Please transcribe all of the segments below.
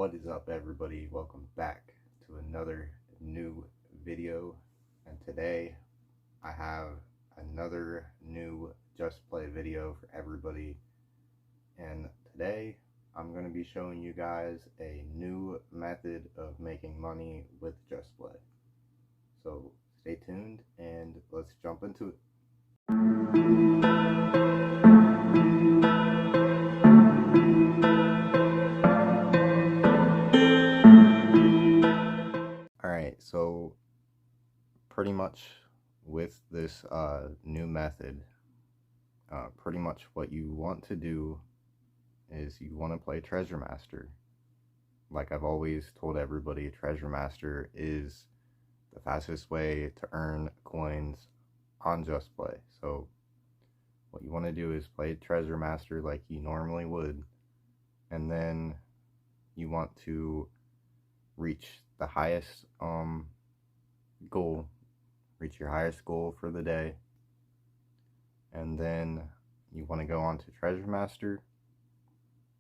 What is up, everybody? Welcome back to another new video, and today I have another new JustPlay video for everybody. And today I'm going to be showing you guys a new method of making money with JustPlay. So stay tuned and let's jump into it. Alright, so pretty much with this new method, pretty much what you want to do is you want to play Treasure Master. Like I've always told everybody, Treasure Master is the fastest way to earn coins on JustPlay. So what you want to do is play Treasure Master like you normally would, and then you want to reach the highest goal, reach your highest goal for the day, and then you want to go on to Treasure Master,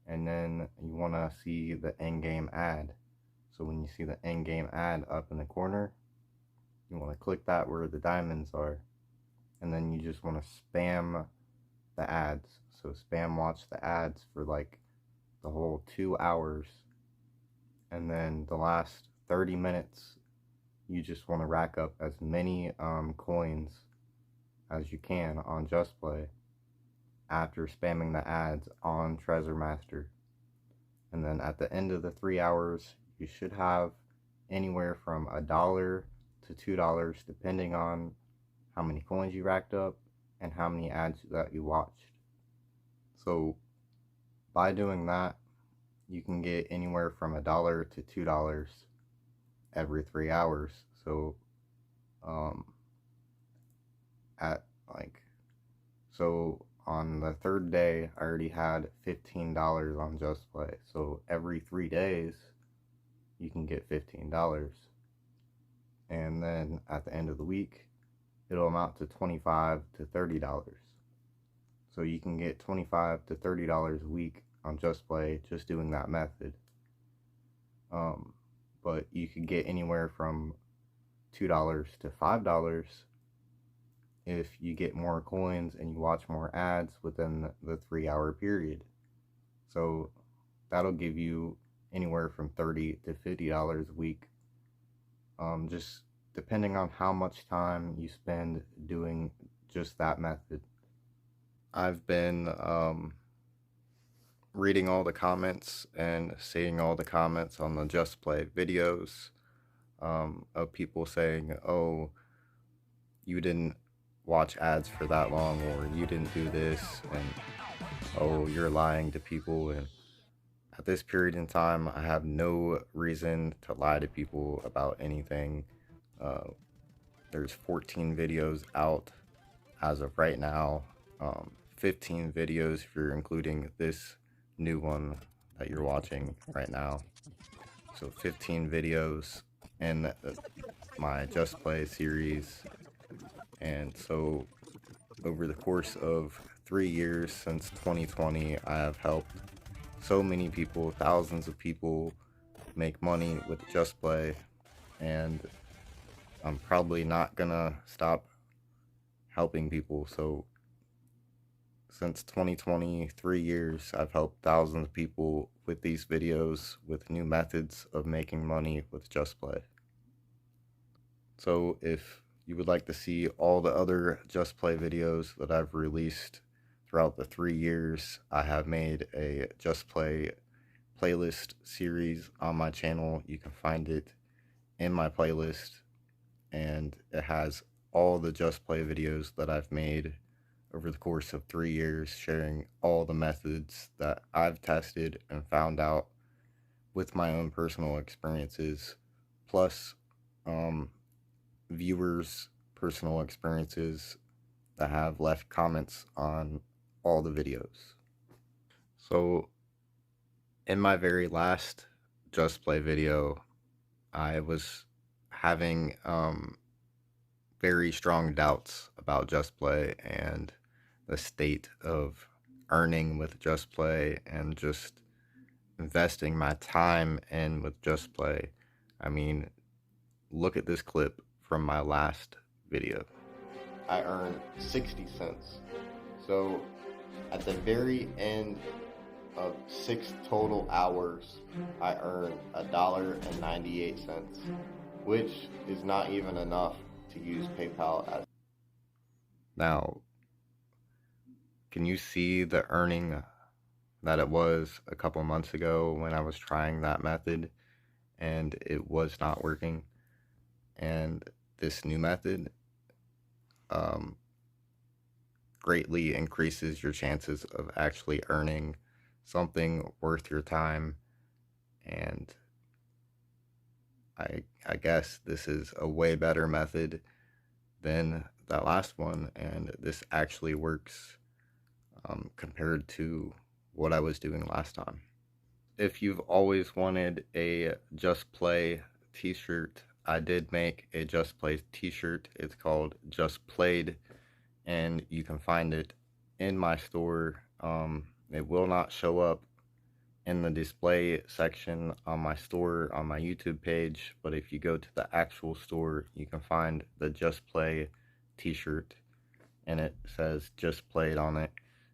and then you want to see the end game ad. So when you see the end game ad up in the corner, you want to click that where the diamonds are, and then you just want to spam the ads. So spam watch the ads for like the whole 2 hours, and then the last 30 minutes you just want to rack up as many coins as you can on JustPlay after spamming the ads on Treasure Master. And then at the end of the 3 hours you should have anywhere from $1 to $2 depending on how many coins you racked up and how many ads that you watched. So by doing that, you can get anywhere from $1 to $2 every 3 hours. So on the third day I already had $15 on JustPlay. So every 3 days you can get $15, and then at the end of the week it'll amount to $25 to $30. So you can get $25 to $30 a week on JustPlay just doing that method. But you could get anywhere from $2 to $5 if you get more coins and you watch more ads within the 3 hour period. So that'll give you anywhere from $30 to $50 a week, just depending on how much time you spend doing just that method. I've been reading all the comments and seeing all the comments on the JustPlay videos of people saying, oh, you didn't watch ads for that long, or you didn't do this, and oh, you're lying to people. And at this period in time I have no reason to lie to people about anything. There's 14 videos out as of right now, 15 videos if you're including this new one that you're watching right now. So 15 videos in my JustPlay series. And so over the course of 3 years since 2020, I have helped so many people, thousands of people, make money with JustPlay, and I'm probably not gonna stop helping people. So since 2020, 3 years, I've helped thousands of people with these videos with new methods of making money with JustPlay. So if you would like to see all the other JustPlay videos that I've released throughout the 3 years, I have made a JustPlay playlist series on my channel. You can find it in my playlist, and it has all the JustPlay videos that I've made over the course of 3 years, sharing all the methods that I've tested and found out with my own personal experiences, plus viewers' personal experiences that have left comments on all the videos. So in my very last JustPlay video, I was having very strong doubts about JustPlay and the state of earning with JustPlay, and just investing my time in with JustPlay. I mean, look at this clip from my last video. I earned 60 cents. So at the very end of 6 total hours, I earned $1.98, which is not even enough to use PayPal as. Now, can you see the earning that it was a couple months ago when I was trying that method and it was not working? And this new method greatly increases your chances of actually earning something worth your time. And I guess this is a way better method than that last one, and this actually works compared to what I was doing last time. If you've always wanted a JustPlay t-shirt, I did make a JustPlay t-shirt. It's called Just Played, and you can find it in my store. It will not show up in the display section on my store on my YouTube page, but if you go to the actual store, you can find the JustPlay t-shirt, and it says Just Played on it.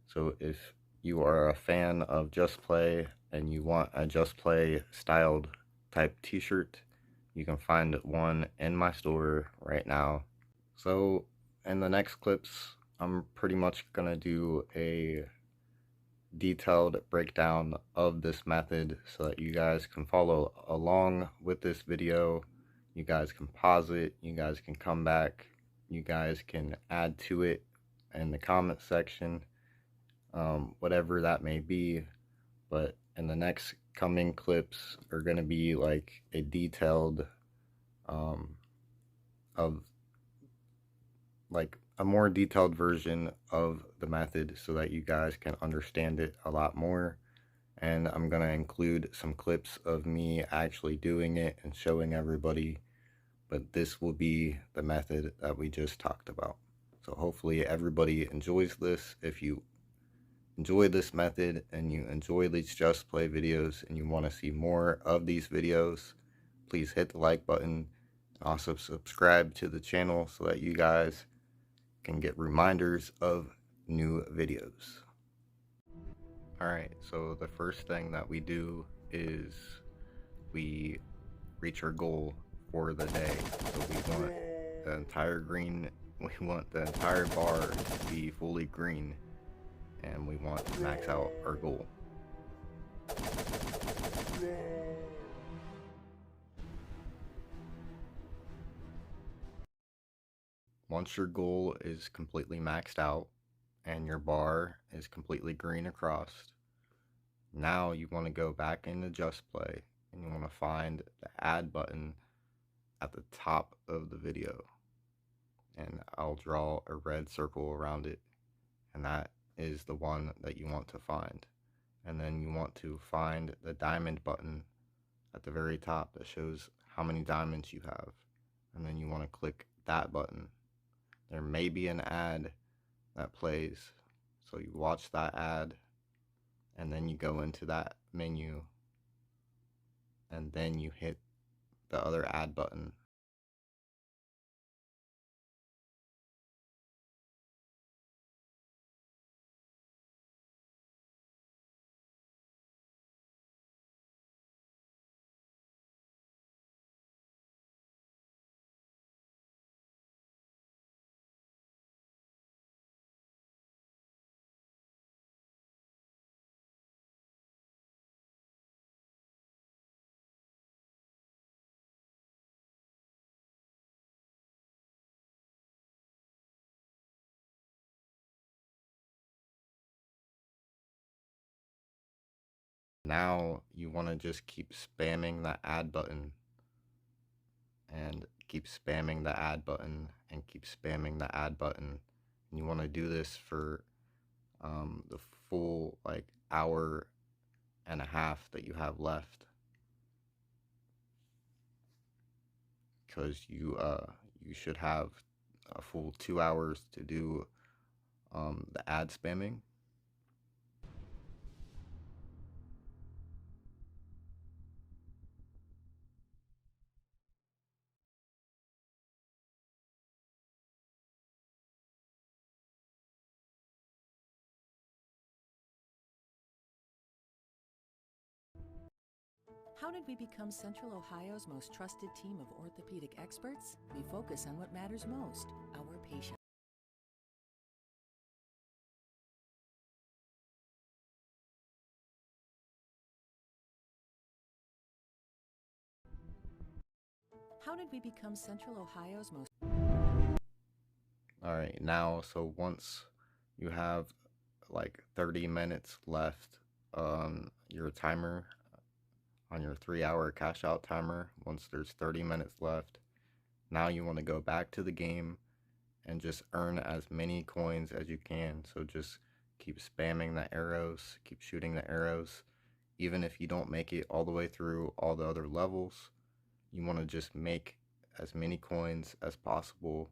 So if you are a fan of JustPlay and you want a JustPlay styled type t-shirt, you can find one in my store right now. So in the next clips, I'm pretty much gonna do a detailed breakdown of this method so that you guys can follow along with this video. You guys can pause it, you guys can come back, you guys can add to it in the comment section, whatever that may be. But in the next coming clips are going to be like a detailed of like a more detailed version of the method so that you guys can understand it a lot more. And I'm going to include some clips of me actually doing it and showing everybody, but this will be the method that we just talked about. So hopefully everybody enjoys this. If you enjoy this method and you enjoy these JustPlay videos and you want to see more of these videos, please hit the like button and also subscribe to the channel so that you guys can get reminders of new videos. Alright, so the first thing that we do is we reach our goal for the day. So we want the entire bar to be fully green, and we want to max out our goal. Once your goal is completely maxed out and your bar is completely green across, now you want to go back into JustPlay and you want to find the add button at the top of the video, and I'll draw a red circle around it, and that is the one that you want to find. And then you want to find the diamond button at the very top that shows how many diamonds you have, and then you want to click that button. There may be an ad that plays, so you watch that ad and then you go into that menu and then you hit the other ad button. Now you want to just keep spamming the add button and keep spamming the add button and keep spamming the add button. And you want to do this for the full like hour and a half that you have left, because you should have a full 2 hours to do the ad spamming. How did we become Central Ohio's most trusted team of orthopedic experts? We focus on what matters most, our patients. How did we become Central Ohio's most... Alright, now, so once you have like 30 minutes left on your timer, on your 3-hour cash out timer, once there's 30 minutes left, now you want to go back to the game and just earn as many coins as you can. So just keep spamming the arrows, keep shooting the arrows. Even if you don't make it all the way through all the other levels, you want to just make as many coins as possible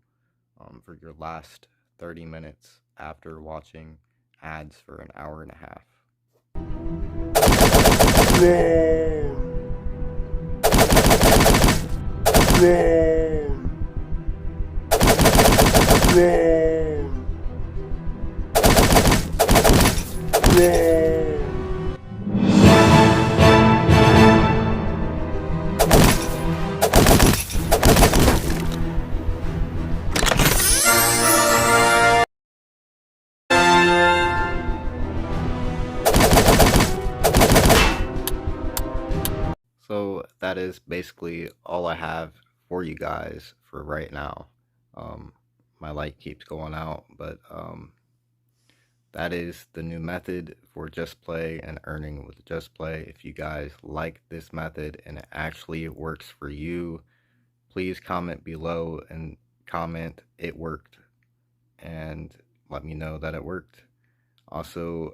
for your last 30 minutes after watching ads for an hour and a half. Run! Run! Run! Run! So that is basically all I have for you guys for right now. My light keeps going out, but that is the new method for JustPlay and earning with JustPlay. If you guys like this method and it actually works for you, please comment below and comment "it worked" and let me know that it worked. Also,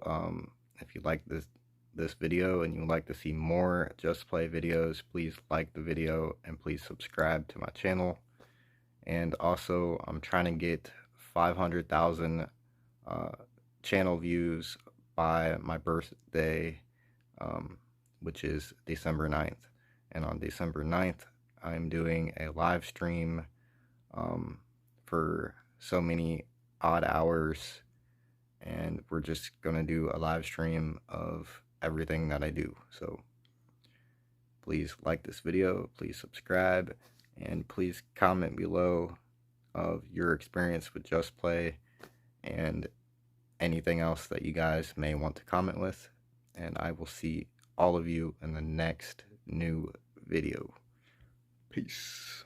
if you like this video and you would like to see more JustPlay videos, please like the video and please subscribe to my channel. And also, I'm trying to get 500,000 channel views by my birthday, which is December 9th. And on December 9th, I'm doing a live stream for so many odd hours, and we're just gonna do a live stream of everything that I do. So please like this video, please subscribe, and please comment below of your experience with JustPlay and anything else that you guys may want to comment with. And I will see all of you in the next new video. Peace.